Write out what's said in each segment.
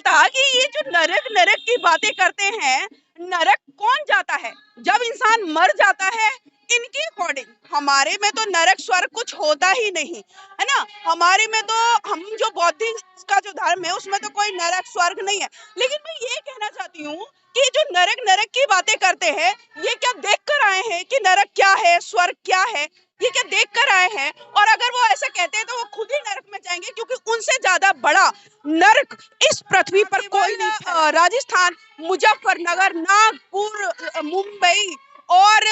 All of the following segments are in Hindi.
आता कि ये जो नरक नरक की बातें करते हैं, नरक कौन जाता है? जब इंसान मर जाता है। इनके अकॉर्डिंग हमारे में तो नरक स्वर्ग कुछ होता ही नहीं, है ना। हमारे में तो हम जो बौद्धिस्ट का जो धर्म है उसमें तो कोई नरक स्वर्ग नहीं है। लेकिन मैं ये कहना चाहती हूँ कि जो नरक नरक की बातें करते हैं, ये क्या देख कर आए हैं कि नरक क्या है, स्वर्ग क्या है? ये क्या देख कर आए हैं? और अगर वो ऐसा कहते हैं तो वो खुद ही नरक में जाएंगे, क्योंकि उनसे ज्यादा बड़ा नरक इस पृथ्वी पर कोई नहीं। राजस्थान, मुजफ्फरनगर, नागपुर, मुंबई और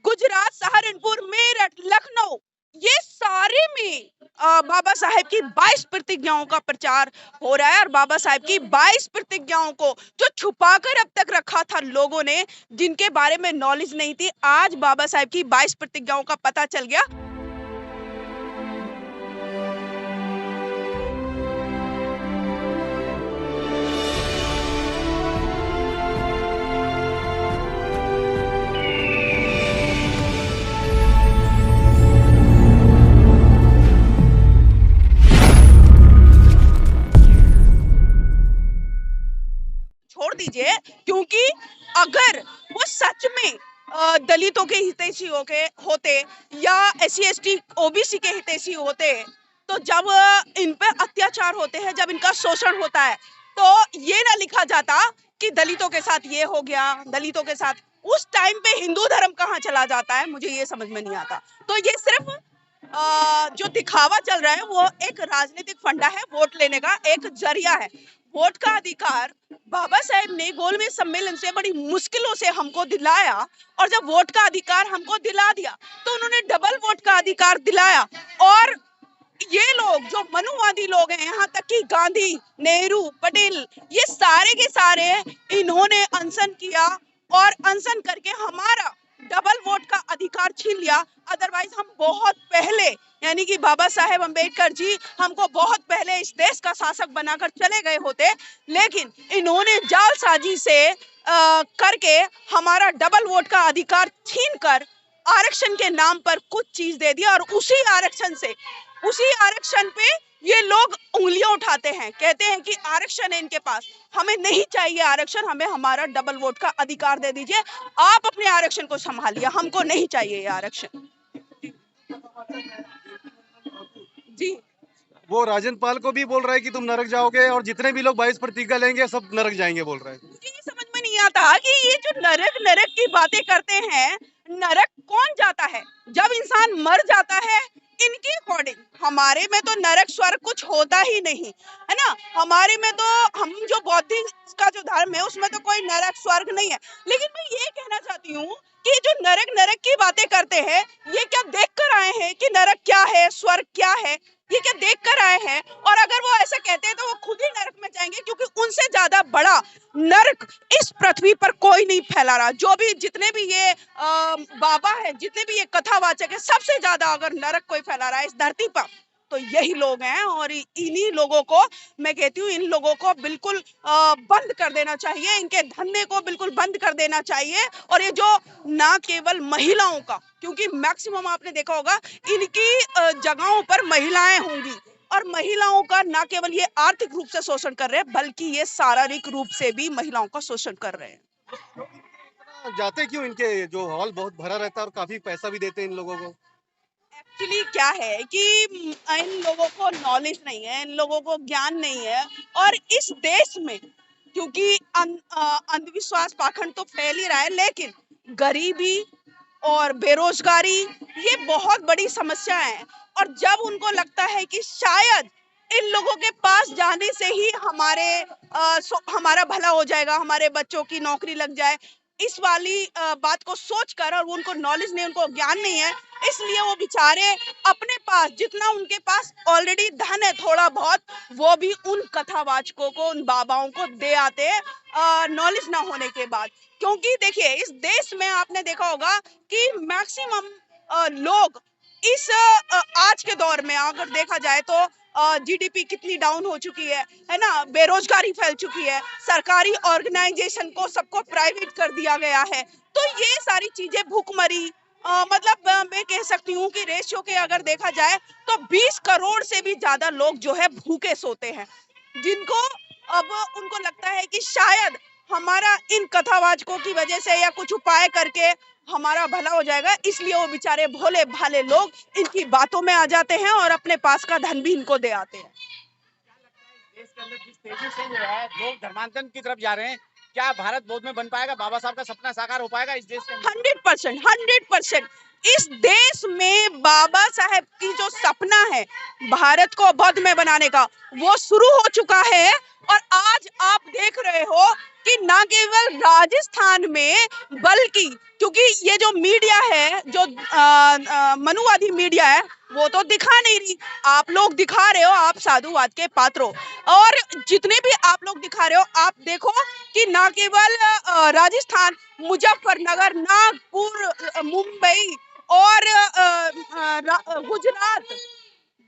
गुजरात, सहारनपुर, मेरठ, लखनऊ, ये सारे में बाबा साहेब की 22 प्रतिज्ञाओं का प्रचार हो रहा है। और बाबा साहेब की 22 प्रतिज्ञाओं को जो छुपाकर अब तक रखा था लोगों ने, जिनके बारे में नॉलेज नहीं थी, आज बाबा साहेब की 22 प्रतिज्ञाओं का पता चल गया। छोड़ दीजिए, क्योंकि अगर वो सच में दलितों के हितैषी होते या SC ST OBC के हितैषी होते, तो जब इन पे अत्याचार होते हैं, जब इनका शोषण होता है, तो ये ना लिखा जाता कि दलितों के साथ ये हो गया, दलितों के साथ। उस टाइम पे हिंदू धर्म कहाँ चला जाता है, मुझे ये समझ में नहीं आता। तो ये सिर्फ जो दिखावा चल रहा है वो एक राजनीतिक फंडा है, वोट लेने का एक जरिया है। वोट का अधिकार बाबा साहेब ने गोलमेज सम्मेलन से बड़ी मुश्किलों से हमको दिलाया, और जब वोट का अधिकार हमको दिला दिया तो उन्होंने डबल वोट का अधिकार दिलाया। और ये लोग जो मनुवादी लोग हैं, यहाँ तक कि गांधी, नेहरू, पटेल, ये सारे के सारे इन्होंने अनशन किया और अनशन करके हमारा डबल वोट का अधिकार छीन लिया। अदरवाइज हम बहुत पहले, यानी कि बाबा साहेब अंबेडकर जी हमको बहुत पहले इस देश का शासक बनाकर चले गए होते, लेकिन इन्होंने जालसाजी से करके हमारा डबल वोट का अधिकार छीन कर आरक्षण के नाम पर कुछ चीज दे दिया। और उसी आरक्षण पे ये लोग उंगलियां उठाते हैं, कहते हैं कि आरक्षण है इनके पास, हमें नहीं चाहिए आरक्षण, हमें हमारा डबल वोट का अधिकार दे दीजिए, आप अपने आरक्षण को संभालिए, हमको नहीं चाहिए ये आरक्षण। जी, वो राजन पाल को भी बोल रहा है कि तुम नरक जाओगे, और जितने भी लोग 22 प्रतिज्ञा लेंगे सब नरक जाएंगे बोल रहे हैं। मुझे ये समझ में नहीं आता कि ये जो नरक नरक की बातें करते हैं, नरक कौन जाता है? जब इंसान मर जाता है। इनके अकॉर्डिंग हमारे में तो नरक स्वर्ग कुछ होता ही नहीं, है ना। हमारे में तो हम जो बौद्धिस्ट का जो धर्म है उसमें तो कोई नरक स्वर्ग नहीं है। लेकिन मैं ये कहना चाहती हूँ कि जो नरक नरक की बातें करते हैं, ये क्या देख कर आए हैं कि नरक क्या है, स्वर्ग क्या है? ये क्या देख कर आए हैं? और अगर वो ऐसा कहते हैं तो वो खुद ही नरक में जाएंगे, क्योंकि उनसे ज्यादा बड़ा नरक इस पृथ्वी पर कोई नहीं फैला रहा। जो भी जितने भी ये बाबा है, जितने भी ये कथावाचक है, सबसे ज्यादा अगर नरक कोई फैला रहा है इस धरती पर, तो यही लोग हैं। और इन्हीं लोगों को मैं कहती हूँ, इन लोगों को बिल्कुल बंद कर देना चाहिए, इनके धंधे को बिल्कुल बंद कर देना चाहिए। और ये जो ना केवल महिलाओं का, क्योंकि मैक्सिमम आपने देखा होगा इनकी जगहों पर महिलाएं होंगी, और महिलाओं का ना केवल ये आर्थिक रूप से शोषण कर रहे हैं, बल्कि ये शारीरिक रूप से भी महिलाओं का शोषण कर रहे हैं। जाते क्यों? इनके जो हॉल बहुत भरा रहता है और काफी पैसा भी देते हैं इन लोगों को। एक्चुअली क्या है कि इन लोगों को नॉलेज नहीं है, इन लोगों को ज्ञान नहीं है। और इस देश में क्योंकि अंधविश्वास पाखंड तो फैल ही रहा है, लेकिन गरीबी और बेरोजगारी ये बहुत बड़ी समस्या है। और जब उनको लगता है कि शायद इन लोगों के पास जाने से ही हमारा भला हो जाएगा, हमारे बच्चों की नौकरी लग जाए, इस वाली बात को सोचकर, और उनको नॉलेज नहीं, उनको ज्ञान नहीं है, इसलिए वो बेचारे अपने पास जितना उनके पास ऑलरेडी धन है थोड़ा बहुत, वो भी उन कथावाचकों को, उन बाबाओं को दे आते हैं नॉलेज ना होने के बाद। क्योंकि देखिए इस देश में आपने देखा होगा कि मैक्सिमम लोग इस आज के दौर में अगर देखा जाए तो GDP कितनी डाउन हो चुकी है ना, बेरोजगारी फैल चुकी है, सरकारी ऑर्गेनाइजेशन को सबको प्राइवेट कर दिया गया है। तो ये सारी चीजें, भूखमरी, मतलब मैं कह सकती हूँ कि रेशियो के अगर देखा जाए तो 20 करोड़ से भी ज्यादा लोग जो है भूखे सोते हैं, जिनको अब उनको लगता है कि शायद हमारा इन कथावाचकों की वजह से या कुछ उपाय करके हमारा भला हो जाएगा, इसलिए वो बेचारे भोले भाले लोग इनकी बातों में आ जाते हैं और अपने पास का धन भी इनको दे आते हैं। देश के अंदर जिस तेजी से जो है लोग धर्मांतरण की तरफ जा रहे हैं, क्या भारत गोद में बन पाएगा? बाबा साहब का सपना साकार हो पाएगा इस देश के अंदर? 100%, 100%। इस देश में बाबा साहेब की जो सपना है भारत को बौद्ध में बनाने का, वो शुरू हो चुका है। और आज आप देख रहे हो कि ना केवल राजस्थान में, बल्कि क्योंकि ये जो मीडिया है, जो मनुवादी मीडिया है, वो तो दिखा नहीं रही, आप लोग दिखा रहे हो, आप साधुवाद के पात्रों। और जितने भी आप लोग दिखा रहे हो, आप देखो कि ना केवल राजस्थान, मुजफ्फरनगर, नागपुर, मुंबई और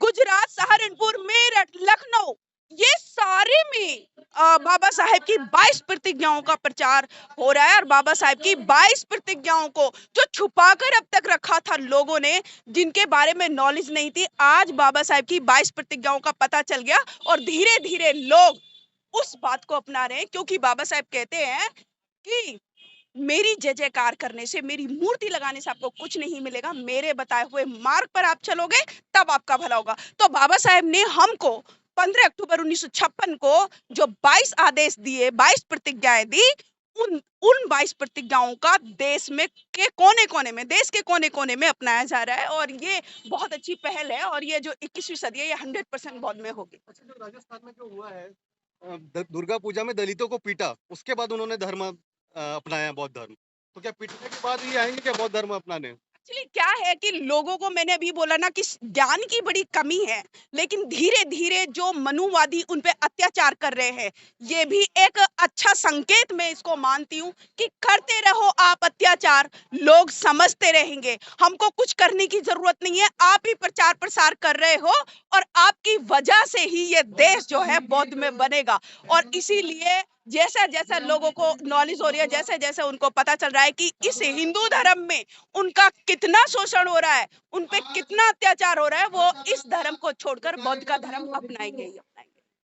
गुजरात, सहारनपुर, मेरठ, लखनऊ, ये सारे में बाबा साहेब की 22 प्रतिज्ञाओं का प्रचार हो रहा है। और बाबा साहेब की 22 प्रतिज्ञाओं को जो छुपाकर अब तक रखा था लोगों ने, जिनके बारे में नॉलेज नहीं थी, आज बाबा साहेब की 22 प्रतिज्ञाओं का पता चल गया और धीरे धीरे लोग उस बात को अपना रहे हैं। क्योंकि बाबा साहेब कहते हैं कि मेरी जय जयकार करने से, मेरी मूर्ति लगाने से आपको कुछ नहीं मिलेगा, मेरे बताए हुए मार्ग पर आप चलोगे तब आपका भला होगा। तो बाबा साहेब ने हमको 15 अक्टूबर 1956 को जो 22 आदेश दिए, 22 प्रतिज्ञाएं दी, उन 22 प्रतिज्ञाओं का देश में के कोने कोने में, देश के कोने कोने में अपनाया जा रहा है। और ये बहुत अच्छी पहल है और ये जो 21वीं सदी है, ये 100% बौद्ध में होगी। अच्छा, जो राजस्थान में जो हुआ है, दुर्गा पूजा में दलितों को पीटा, उसके बाद उन्होंने धर्म अपनाया, बौद्ध धर्म। तो क्या पीटने के बाद ही आएंगे क्या बौद्ध धर्म अपनाने? एक्चुअली क्या है कि लोगों को, मैंने अभी बोला ना कि ज्ञान की बड़ी कमी है, लेकिन धीरे धीरे जो मनुवादी उन पे अत्याचार कर रहे हैं, ये भी एक अच्छा संकेत मैं इसको मानती हूँ कि करते रहो आप अत्याचार, लोग समझते रहेंगे, हमको कुछ करने की जरूरत नहीं है, आप ही प्रचार प्रसार कर रहे हो और आपकी वजह से ही ये देश जो है बौद्ध में बनेगा। और इसीलिए जैसा जैसा लोगों को नॉलेज हो रही है, जैसे जैसे उनको पता चल रहा है कि इस हिंदू धर्म में उनका कितना शोषण हो रहा है, उन पे कितना अत्याचार हो रहा है, वो इस धर्म को छोड़कर बौद्ध का धर्म अपनाएंगे ही अपनाएंगे।